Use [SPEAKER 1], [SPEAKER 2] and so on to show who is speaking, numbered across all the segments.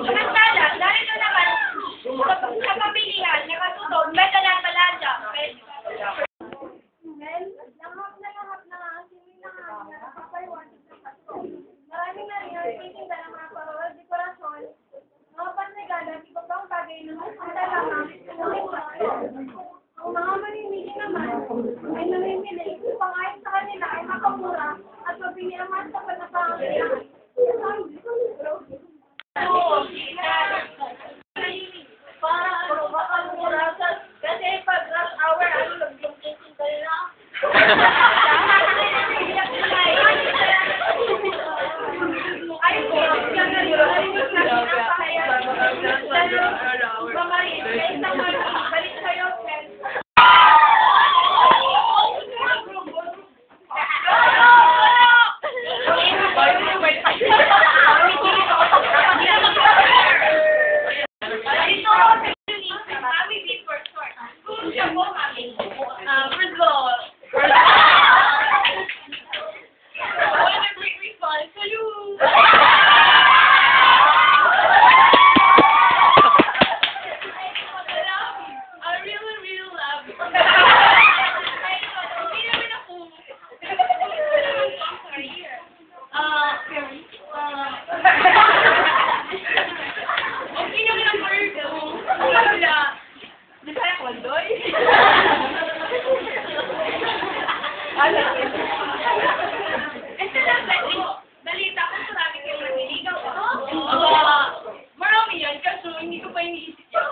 [SPEAKER 1] Samantala, dahil ito naman, sa pamilihan, nakatutog, may talaga. Well, lahap na kasi may nakapaywan sa pasto. Maraming narinig ka ng mga parol, dekorasyon, mga panregala, at iba pang bagay na talaga. Ang mga manimili naman ay namimili upang ayon sa kanila ay makamura at mabili ang mas tapat na pangangailangan. Para ano, makamura kasi pag rush hour, ano, nag-blocking kayo na. Balita ko marami kayong naniligaw. Marami yan, kaso hindi ko pa iniisip yan.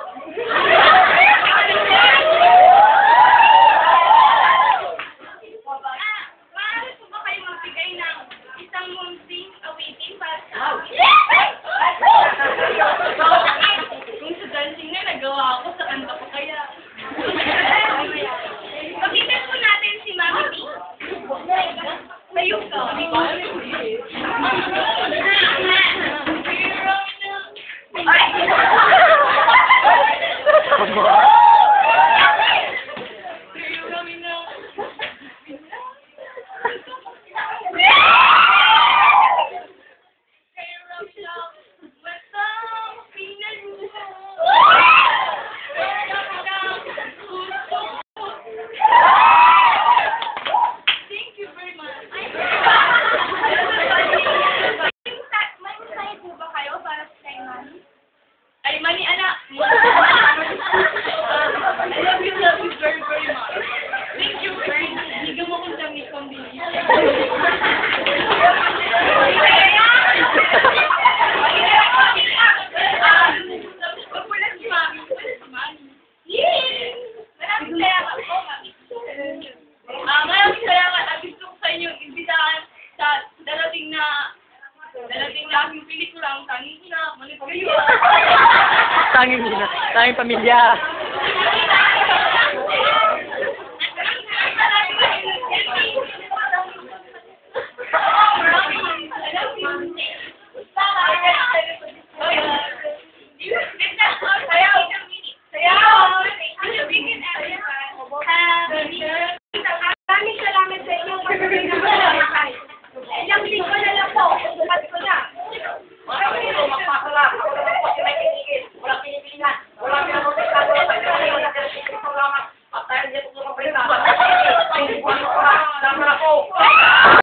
[SPEAKER 1] Maaari po ba kayo magbigay ng isang munting awitin para sa awitin? Kung sa dancing na nagawa ko, sa kanta ko kaya. Pakitan po natin si Mami B. Tayo ka. Ay, Mani, anak. I love you very, very much. Thank you very much. Higam mo kung dami pambili. Wala si Mami. Maraming salamat po, Mami. Maraming salamat. At gusto ko sa inyo imbitahan sa darating na aking pelikula, ang tanging ina, malit kayo.
[SPEAKER 2] Tanging pamilya.